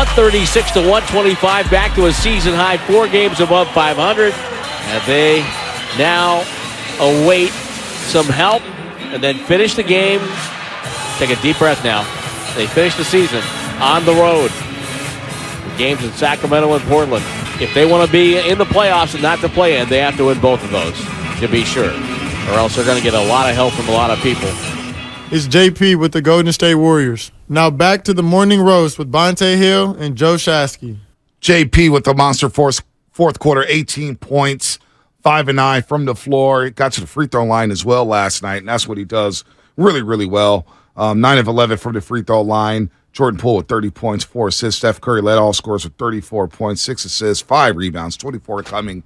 136 to 125, back to a season high, 4 games above 500. And they now await some help and then finish the game. Take a deep breath now. They finish the season on the road. The games in Sacramento and Portland. If they want to be in the playoffs and not to play in, they have to win both of those, to be sure. Or else they're going to get a lot of help from a lot of people. It's JP with the Golden State Warriors. Now back to the Morning Roast with Bonte Hill and Joe Shasky. JP with the monster fourth quarter, 18 points, 5 and 9 from the floor. He got to the free throw line as well last night, and that's what he does really, really well. 9 of 11 from the free throw line. Jordan Poole with 30 points, 4 assists. Steph Curry led all scores with 34 points, 6 assists, 5 rebounds, 24 coming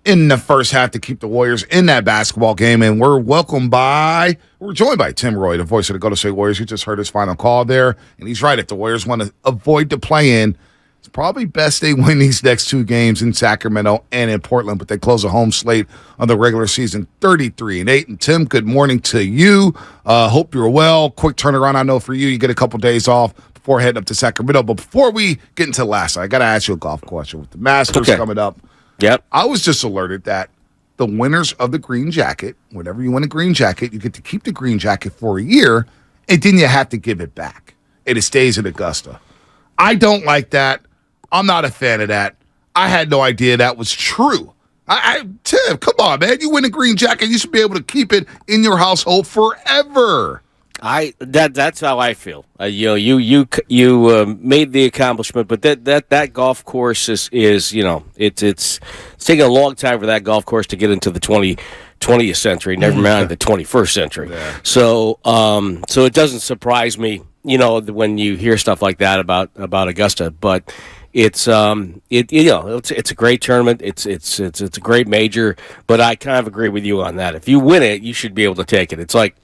in the first half to keep the Warriors in that basketball game. And we're joined by Tim Roye, the voice of the Golden State Warriors. You just heard his final call there, and he's right. If the Warriors want to avoid the play-in, it's probably best they win these next 2 games in Sacramento and in Portland, but they close a home slate on the regular season 33-8. And Tim, good morning to you. Hope you're well. Quick turnaround, I know for you. You get a couple days off before heading up to Sacramento. But before we get into last night, I got to ask you a golf question. With the Masters coming up, yep, I was just alerted that the winners of the green jacket, whenever you win a green jacket, you get to keep the green jacket for a year, and then you have to give it back. And it stays in Augusta. I don't like that. I'm not a fan of that. I had no idea that was true. Tim, come on, man. You win a green jacket, you should be able to keep it in your household forever. That's how I feel. You made the accomplishment, but that golf course is it's taking a long time for that golf course to get into the 20th century. Never mind the 21st century. Yeah. So it doesn't surprise me, when you hear stuff like that about Augusta. But it's it's a great tournament. It's a great major. But I kind of agree with you on that. If you win it, you should be able to take it. It's like,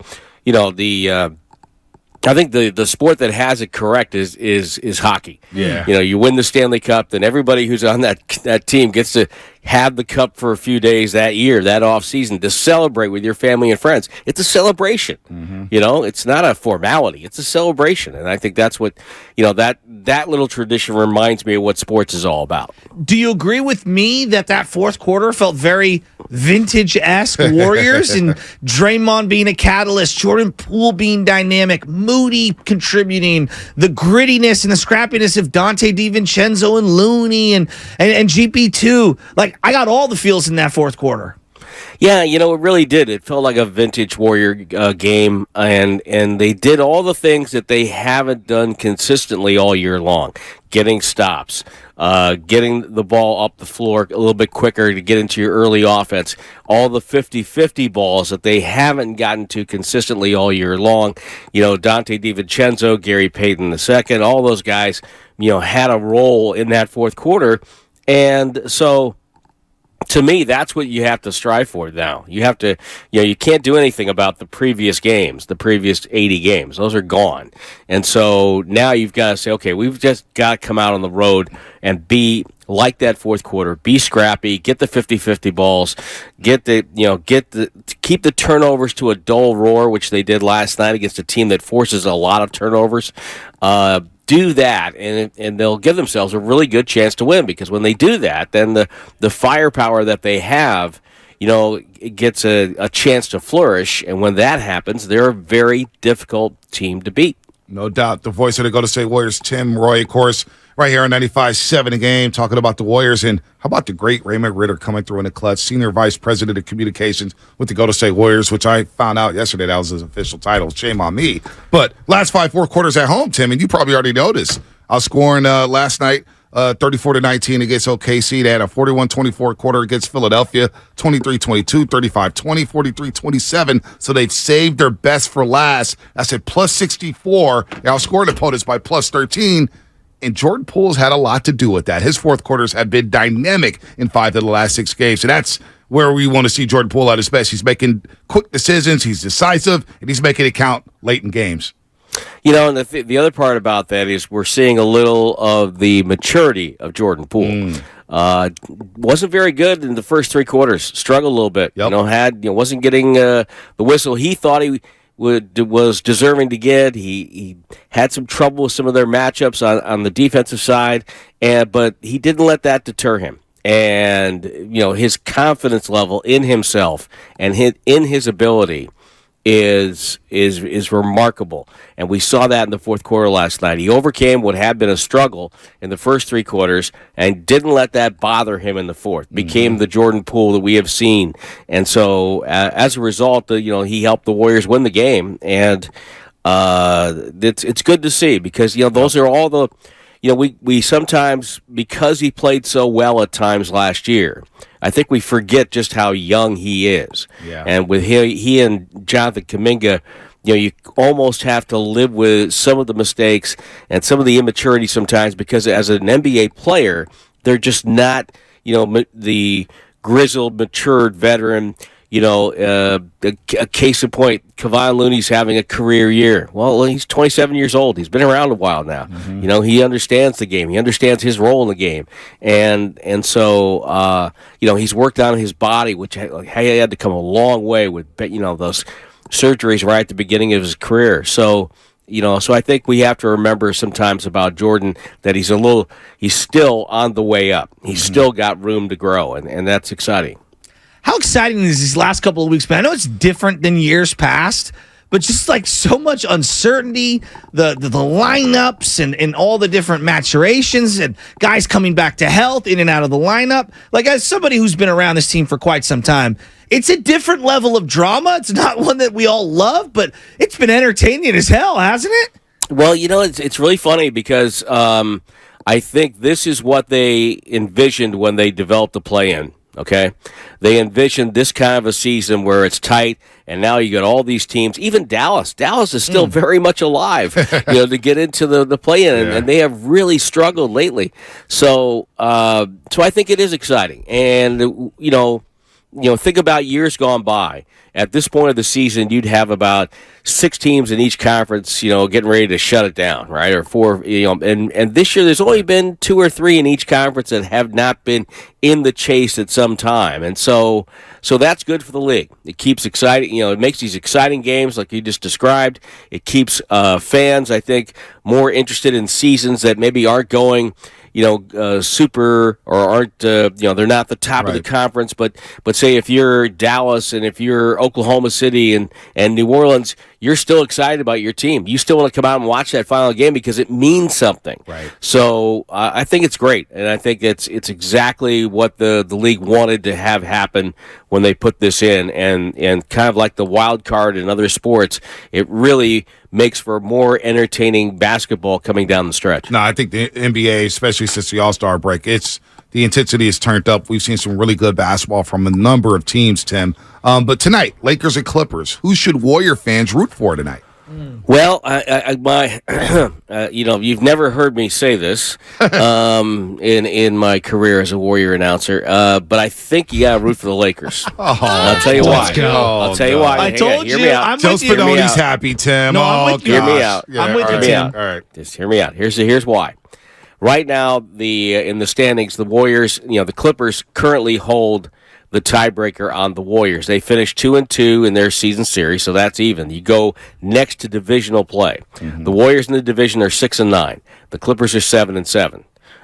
I think the sport that has it correct is hockey. Yeah. You win the Stanley Cup, then everybody who's on that team gets to have the cup for a few days that year, that off season, to celebrate with your family and friends. It's a celebration. Mm-hmm. It's not a formality. It's a celebration, and I think that's what that little tradition reminds me of what sports is all about. Do you agree with me that fourth quarter felt very vintage-esque Warriors and Draymond being a catalyst, Jordan Poole being dynamic, Moody contributing, the grittiness and the scrappiness of Dante DiVincenzo and Looney and GP2? Like, I got all the feels in that fourth quarter. Yeah, it really did. It felt like a vintage Warrior game, and they did all the things that they haven't done consistently all year long. Getting stops, getting the ball up the floor a little bit quicker to get into your early offense. All the 50-50 balls that they haven't gotten to consistently all year long. Dante DiVincenzo, Gary Payton II, all those guys, had a role in that fourth quarter. And so, to me, that's what you have to strive for now. You have to, you can't do anything about the previous games, the previous 80 games. Those are gone. And so now you've got to say, okay, we've just got to come out on the road and be like that fourth quarter, be scrappy, get the 50-50 balls, keep the turnovers to a dull roar, which they did last night against a team that forces a lot of turnovers. Do that, and they'll give themselves a really good chance to win, because when they do that, then the firepower that they have, it gets a chance to flourish, and when that happens, they're a very difficult team to beat. No doubt. The voice of the Golden State Warriors, Tim Roye, of course, right here on 95.7 A Game, talking about the Warriors. And how about the great Raymond Ritter coming through in the clutch, Senior Vice President of Communications with the Golden State Warriors, which I found out yesterday that was his official title. Shame on me. But last 5 fourth quarters at home, Tim, and you probably already know this. I was scoring last night 34-19 against OKC. They had a 41-24 quarter against Philadelphia, 23-22, 35-20, 43-27. So they've saved their best for last. That's at plus 64. They outscored opponents by plus 13. And Jordan Poole's had a lot to do with that. His fourth quarters have been dynamic in 5 of the last 6 games. So that's where we want to see Jordan Poole at his best. He's making quick decisions, he's decisive, and he's making it count late in games. And the other part about that is we're seeing a little of the maturity of Jordan Poole. Wasn't very good in the first 3 quarters. Struggled a little bit. Yep. Wasn't getting the whistle. He thought he was deserving to get. He had some trouble with some of their matchups on the defensive side, but he didn't let that deter him. And his confidence level in himself and in his ability is remarkable, and we saw that in the fourth quarter last night. He overcame what had been a struggle in the first three quarters and didn't let that bother him in the fourth. Became the Jordan Poole that we have seen, and so as a result, he helped the Warriors win the game, and it's good to see because those are all the we sometimes, because he played so well at times last year, I think we forget just how young he is. Yeah. And with he and Jonathan Kuminga, you almost have to live with some of the mistakes and some of the immaturity sometimes because as an NBA player, they're just not, the grizzled, matured veteran. A case in point, Kevon Looney's having a career year. Well, he's 27 years old. He's been around a while now. Mm-hmm. He understands the game. He understands his role in the game. And so, he's worked on his body, which had to come a long way with, those surgeries right at the beginning of his career. So, so I think we have to remember sometimes about Jordan that he's still on the way up. He's still got room to grow, and that's exciting. How exciting is these last couple of weeks, man? I know it's different than years past, but just like so much uncertainty, the lineups and all the different maturations and guys coming back to health in and out of the lineup. Like, as somebody who's been around this team for quite some time, it's a different level of drama. It's not one that we all love, but it's been entertaining as hell, hasn't it? Well, it's really funny because I think this is what they envisioned when they developed the play-in. Okay, they envisioned this kind of a season where it's tight, and now you got all these teams. Even Dallas is still very much alive, to get into the play-in, and they have really struggled lately. So I think it is exciting, and think about years gone by. At this point of the season, you'd have about 6 teams in each conference, getting ready to shut it down, right? Or 4, and this year there's only been 2 or 3 in each conference that have not been in the chase at some time. And so that's good for the league. It keeps exciting, it makes these exciting games like you just described. It keeps fans, I think, more interested in seasons that maybe aren't going super or aren't they're not the top of the conference, but say if you're Dallas and if you're Oklahoma City and New Orleans, you're still excited about your team. You still want to come out and watch that final game because it means something. Right. So I think it's great, and I think it's exactly what the league wanted to have happen when they put this in, and kind of like the wild card in other sports, it really makes for more entertaining basketball coming down the stretch. No, I think the NBA, especially since the All-Star break, the intensity is turned up. We've seen some really good basketball from a number of teams, Tim. But tonight, Lakers and Clippers. Who should Warrior fans root for tonight? Well, you've never heard me say this in my career as a Warrior announcer, but I think you got to root for the Lakers. I'll tell you why. I'll tell you why. I told you. I'm Joe with you. Spinoni's happy, Tim. No, I'm with you. Hear me out. Yeah, I'm with you, Tim. Tim. All right. Just hear me out. Here's why. Right now, in the standings, the Warriors, the Clippers currently hold the tiebreaker on the Warriors. They finished 2-2 in their season series, so that's even. You go next to divisional play. Mm-hmm. The Warriors in the division are 6-9. The Clippers are 7-7.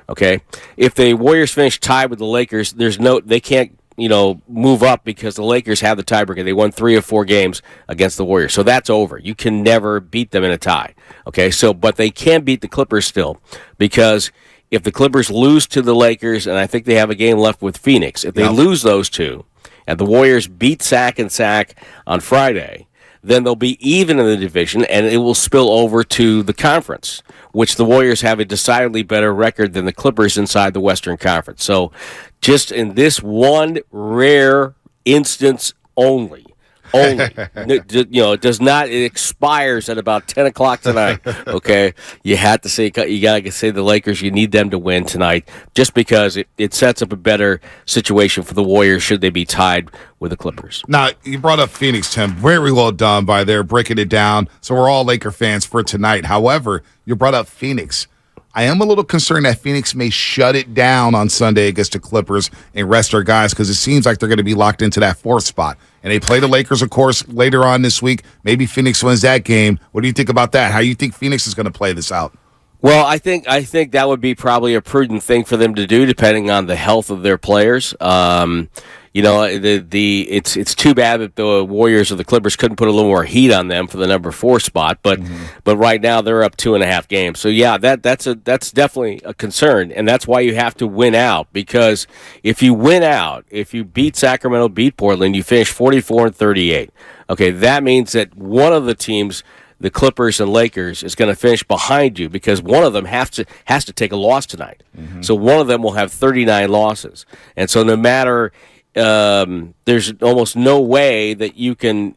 Okay, if the Warriors finish tied with the Lakers, they can't move up because the Lakers have the tiebreaker. They won 3 of 4 games against the Warriors, so that's over. You can never beat them in a tie. Okay, but they can beat the Clippers still because if the Clippers lose to the Lakers, and I think they have a game left with Phoenix, if they lose those two, and the Warriors beat Sac on Friday, then they'll be even in the division, and it will spill over to the conference, which the Warriors have a decidedly better record than the Clippers inside the Western Conference. So just in this one rare instance only, it does not. It expires at about 10 o'clock tonight. Okay, you gotta say the Lakers. You need them to win tonight, just because it sets up a better situation for the Warriors should they be tied with the Clippers. Now, you brought up Phoenix, Tim. Very well done by there, breaking it down. So we're all Laker fans for tonight. However, you brought up Phoenix. I am a little concerned that Phoenix may shut it down on Sunday against the Clippers and rest their guys because it seems like they're going to be locked into that 4th spot. And they play the Lakers, of course, later on this week. Maybe Phoenix wins that game. What do you think about that? How do you think Phoenix is going to play this out? Well, I think that would be probably a prudent thing for them to do, depending on the health of their players. It's too bad that the Warriors or the Clippers couldn't put a little more heat on them for the number 4 spot, but right now they're up 2.5 games. So yeah, that's definitely a concern, and that's why you have to win out, because if you win out, if you beat Sacramento, beat Portland, you finish 44-38. Okay, that means that one of the teams, the Clippers and Lakers, is going to finish behind you, because one of them has to take a loss tonight. So one of them will have 39 losses, and so no matter, there's almost no way that you can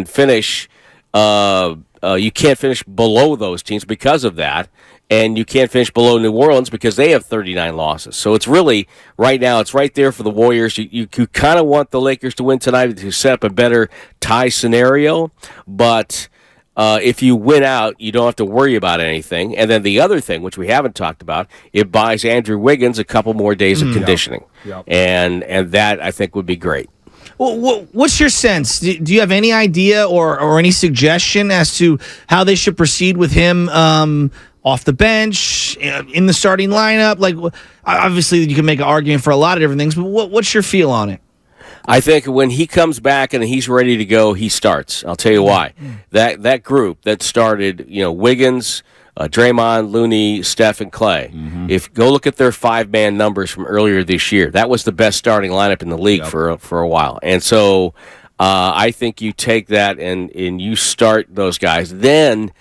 finish. You can't finish below those teams because of that, and you can't finish below New Orleans because they have 39 losses. So it's really right now, it's right there for the Warriors. You kind of want the Lakers to win tonight to set up a better tie scenario, but if you win out, you don't have to worry about anything. And then the other thing, which we haven't talked about, it buys Andrew Wiggins a couple more days of conditioning. Yep. And that, I think, would be great. Well, what's your sense? Do you have any idea or any suggestion as to how they should proceed with him off the bench, in the starting lineup? Like, obviously, you can make an argument for a lot of different things, but what's your feel on it? I think when he comes back and he's ready to go, he starts. I'll tell you why. That group that started, Wiggins, Draymond, Looney, Steph, and Clay. If go look at their 5-man numbers from earlier this year, that was the best starting lineup in the league for a while. And so I think you take that and you start those guys. Then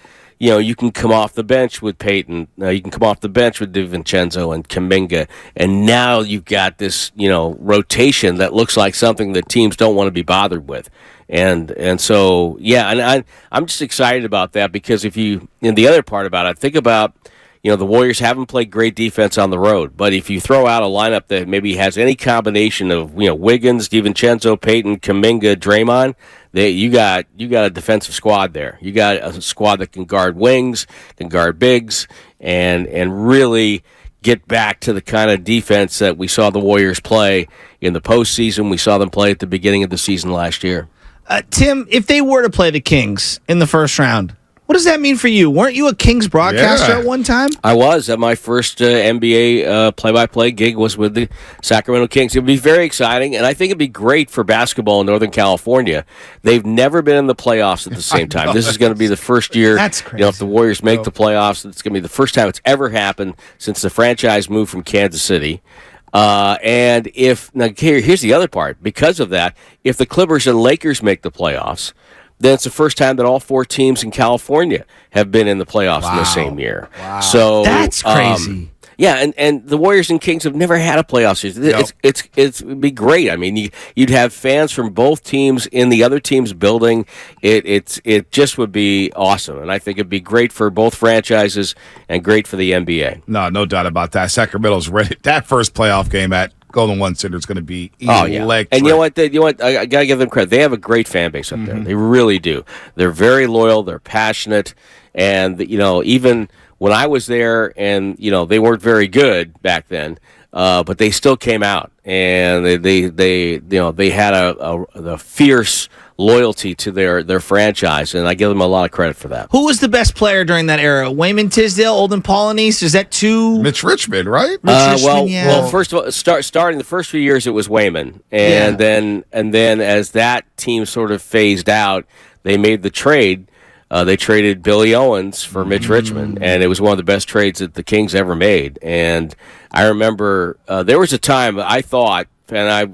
you can come off the bench with Peyton. You can come off the bench with DiVincenzo and Kuminga. And now you've got this, rotation that looks like something that teams don't want to be bothered with. And so, yeah, and I'm just excited about that, because and the other part about it, think about, the Warriors haven't played great defense on the road. But if you throw out a lineup that maybe has any combination of, Wiggins, DiVincenzo, Peyton, Kuminga, Draymond, you got a defensive squad there. You got a squad that can guard wings, can guard bigs, and really get back to the kind of defense that we saw the Warriors play in the postseason. We saw them play at the beginning of the season last year. Tim, if they were to play the Kings in the first round, what does that mean for you? Weren't you a Kings broadcaster at one time? I was. My first NBA play-by-play gig was with the Sacramento Kings. It would be very exciting, and I think it would be great for basketball in Northern California. They've never been in the playoffs at the same time. This is going to be the first year. That's crazy. If the Warriors make the playoffs, it's going to be the first time it's ever happened since the franchise moved from Kansas City. And here's the other part. Because of that, if the Clippers and Lakers make the playoffs, then it's the first time that all 4 teams in California have been in the playoffs in the same year. Wow. So that's crazy. Yeah, and the Warriors and Kings have never had a playoff season. It'd be great. I mean, you'd have fans from both teams in the other team's building. It just would be awesome, and I think it'd be great for both franchises and great for the NBA. No doubt about that. Sacramento's ready. That first playoff game at Golden One Center is going to be electric. And you know what? I got to give them credit. They have a great fan base up there. They really do. They're very loyal. They're passionate, and even when I was there, and they weren't very good back then, but they still came out, and they had a fierce loyalty to their franchise, and I give them a lot of credit for that. Who was the best player during that era? Wayman Tisdale, Olden Polynice? Is that two? Mitch Richmond, right? Well, first of all, starting the first few years, it was Wayman, and then as that team sort of phased out, they made the trade. They traded Billy Owens for Mitch Richmond, and it was one of the best trades that the Kings ever made. And I remember there was a time I thought, and I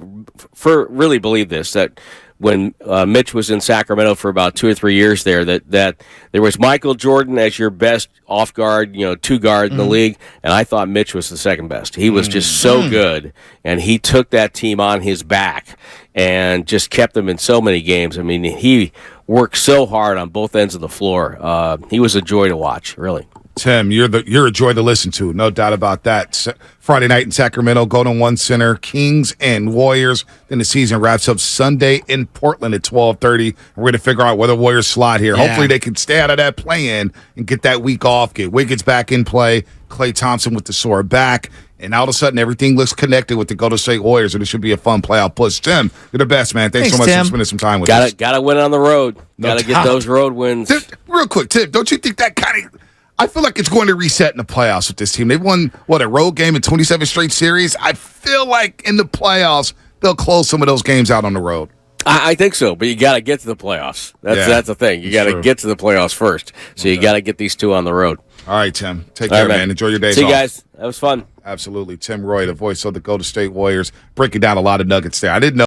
really believe this, that when Mitch was in Sacramento for about 2 or 3 years there, that there was Michael Jordan as your best off guard, 2 guard in the league, and I thought Mitch was the second best. He was just so good, and he took that team on his back and just kept them in so many games. I mean, he worked so hard on both ends of the floor. He was a joy to watch, really. Tim, you're a joy to listen to, no doubt about that. Friday night in Sacramento, Golden One Center, Kings and Warriors. Then the season wraps up Sunday in Portland at 12:30. We're going to figure out where the Warriors slot here. Yeah. Hopefully they can stay out of that play-in and get that week off, get Wiggins back in play, Klay Thompson with the sore back, And all of a sudden, everything looks connected with the Golden State Warriors, and it should be a fun playoff push. Tim, you're the best, man. Thanks so much Tim. for spending some time with us. Got to win on the road. No Got to get doubt. those road wins. Tim, real quick, Tim, don't you think that kind of – I feel like it's going to reset in the playoffs with this team. They won, a road game in 27 straight series? I feel like in the playoffs, they'll close some of those games out on the road. I think so, but you got to get to the playoffs. That's the thing. You got to get to the playoffs first. So you got to get these two on the road. All right, Tim. Take care, man. Enjoy your days See you off. guys. That was fun. Absolutely. Tim Roye, the voice of the Golden State Warriors, breaking down a lot of nuggets there. I didn't know.